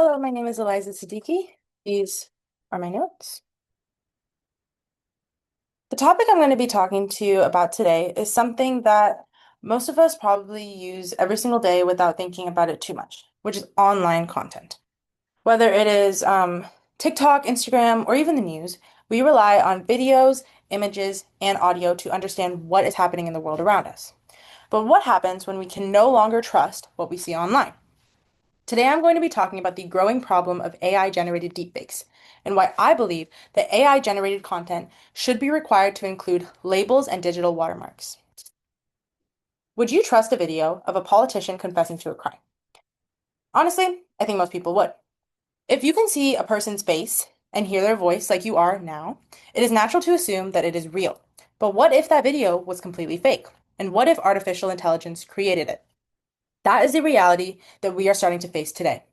Hello, my name is Eliza Siddiqui. These are my notes. The topic I'm going to be talking to you about today is something that most of us probably use every single day without thinking about it too much, which is online content. Whether it is TikTok, Instagram, or even the news, we rely on videos, images, and audio to understand what is happening in the world around us. But what happens when we can no longer trust what we see online? Today, I'm going to be talking about the growing problem of AI-generated deepfakes and why I believe that AI-generated content should be required to include labels and digital watermarks. Would you trust a video of a politician confessing to a crime? Honestly, I think most people would. If you can see a person's face and hear their voice like you are now, it is natural to assume that it is real. But what if that video was completely fake? And what if artificial intelligence created it? That is the reality that we are starting to face today.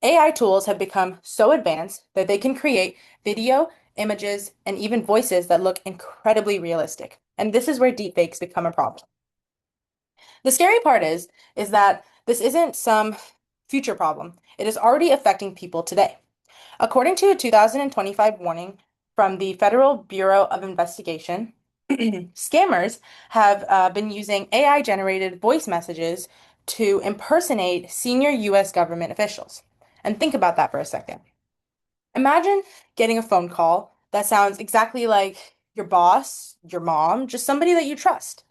AI tools have become so advanced that they can create video, images, and even voices that look incredibly realistic. And this is where deepfakes become a problem. The scary part is that this isn't some future problem. It is already affecting people today. According to a 2025 warning from the Federal Bureau of Investigation, scammers have been using AI-generated voice messages to impersonate senior US government officials. And think about that for a second. Imagine getting a phone call that sounds exactly like your boss, your mom, just somebody that you trust.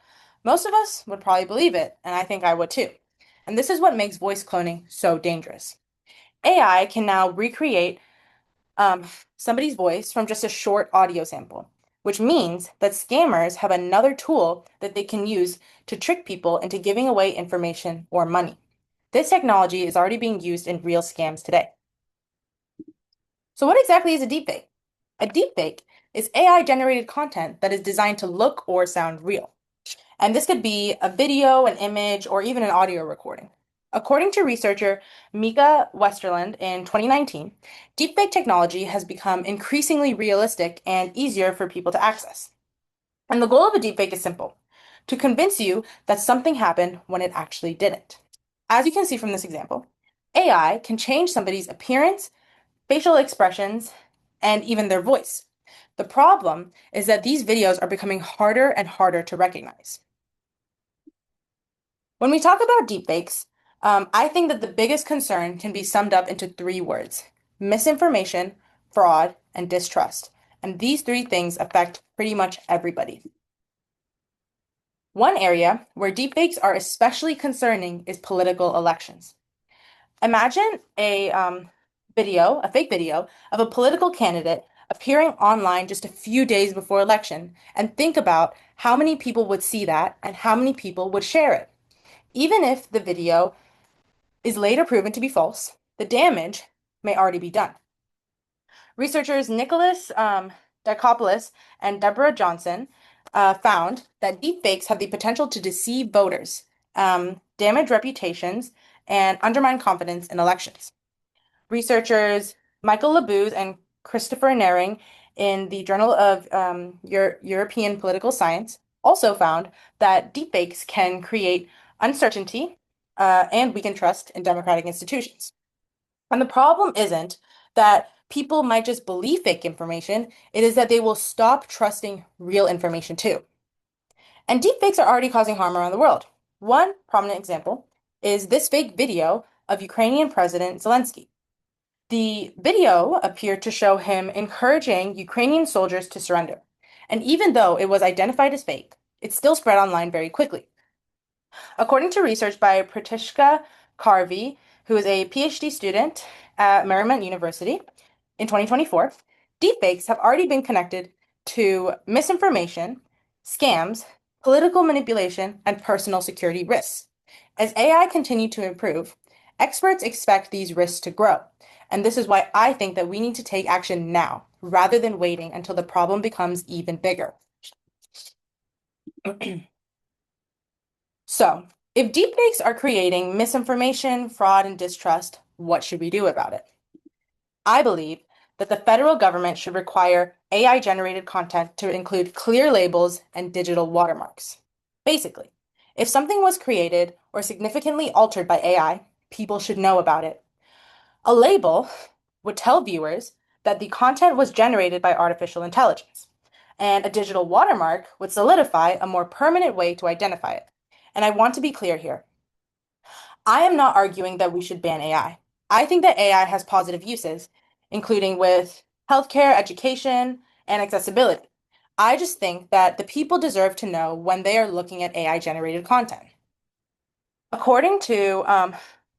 Most of us would probably believe it, and I think I would too. And this is what makes voice cloning so dangerous. AI can now recreate um, somebody's voice from just a short audio sample, which means that scammers have another tool that they can use to trick people into giving away information or money. This technology is already being used in real scams today. So what exactly is a deepfake? A deepfake is AI-generated content that is designed to look or sound real. And this could be a video, an image, or even an audio recording. According to researcher Mika Westerland in 2019, deepfake technology has become increasingly realistic and easier for people to access. And the goal of a deepfake is simple, to convince you that something happened when it actually didn't. As you can see from this example, AI can change somebody's appearance, facial expressions, and even their voice. The problem is that these videos are becoming harder and harder to recognize. When we talk about deepfakes, I think that the biggest concern can be summed up into three words: misinformation, fraud, and distrust. And these three things affect pretty much everybody. One area where deepfakes are especially concerning is political elections. Imagine a fake video of a political candidate appearing online just a few days before election, and think about how many people would see that and how many people would share it. Even if the video is later proven to be false, the damage may already be done. Researchers Nicholas Dikopoulos and Deborah Johnson found that deepfakes have the potential to deceive voters, damage reputations, and undermine confidence in elections. Researchers Michael Labuz and Christopher Naring in the Journal of European Political Science also found that deepfakes can create uncertainty and weaken trust in democratic institutions. And the problem isn't that people might just believe fake information, it is that they will stop trusting real information too. And deepfakes are already causing harm around the world. One prominent example is this fake video of Ukrainian President Zelensky. The video appeared to show him encouraging Ukrainian soldiers to surrender. And even though it was identified as fake, it still spread online very quickly. According to research by Pratishka Karvi, who is a PhD student at Marymount University in 2024, deepfakes have already been connected to misinformation, scams, political manipulation, and personal security risks. As AI continue to improve, experts expect these risks to grow. And this is why I think that we need to take action now, rather than waiting until the problem becomes even bigger. So, if deepfakes are creating misinformation, fraud, and distrust, what should we do about it? I believe that the federal government should require AI-generated content to include clear labels and digital watermarks. Basically, if something was created or significantly altered by AI, people should know about it. A label would tell viewers that the content was generated by artificial intelligence, and a digital watermark would solidify a more permanent way to identify it. And I want to be clear here. I am not arguing that we should ban AI. I think that AI has positive uses, including with healthcare, education, and accessibility. I just think that the people deserve to know when they are looking at AI generated content. According to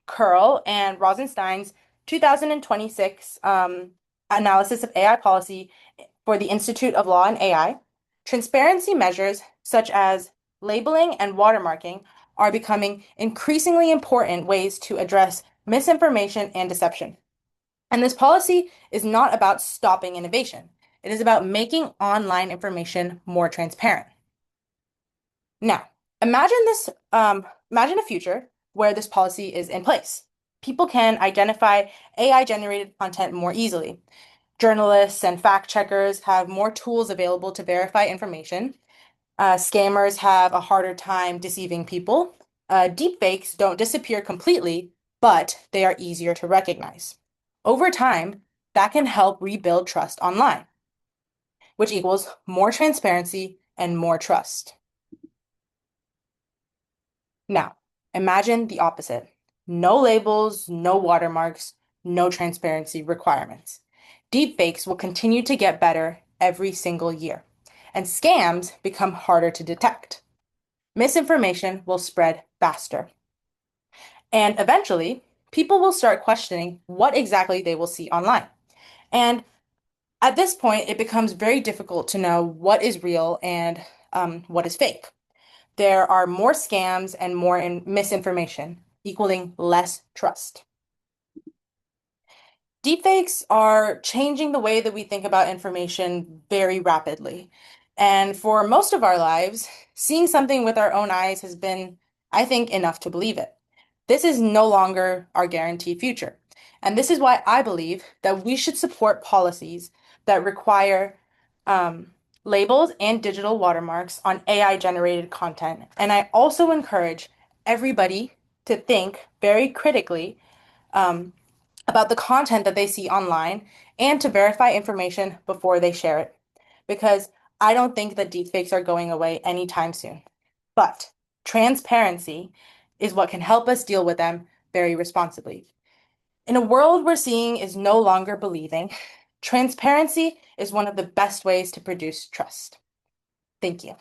Curl and Rosenstein's 2026 analysis of AI policy for the Institute of Law and AI, transparency measures such as labeling and watermarking are becoming increasingly important ways to address misinformation and deception. And this policy is not about stopping innovation. It is about making online information more transparent. Now, imagine imagine a future where this policy is in place. People can identify AI generated content more easily. Journalists and fact checkers have more tools available to verify information. Scammers have a harder time deceiving people. Deepfakes don't disappear completely, but they are easier to recognize. Over time, that can help rebuild trust online, which equals more transparency and more trust. Now, imagine the opposite. No labels, no watermarks, no transparency requirements. Deepfakes will continue to get better every single year, and scams become harder to detect. Misinformation will spread faster. And eventually, people will start questioning what exactly they will see online. And at this point, it becomes very difficult to know what is real and what is fake. There are more scams and more misinformation, equaling less trust. Deepfakes are changing the way that we think about information very rapidly. And for most of our lives, seeing something with our own eyes has been, I think, enough to believe it. This is no longer our guaranteed future. And this is why I believe that we should support policies that require labels and digital watermarks on AI generated content. And I also encourage everybody to think very critically um, about the content that they see online and to verify information before they share it. Because I don't think that deepfakes are going away anytime soon. But transparency is what can help us deal with them very responsibly. In a world where seeing is no longer believing, transparency is one of the best ways to produce trust. Thank you.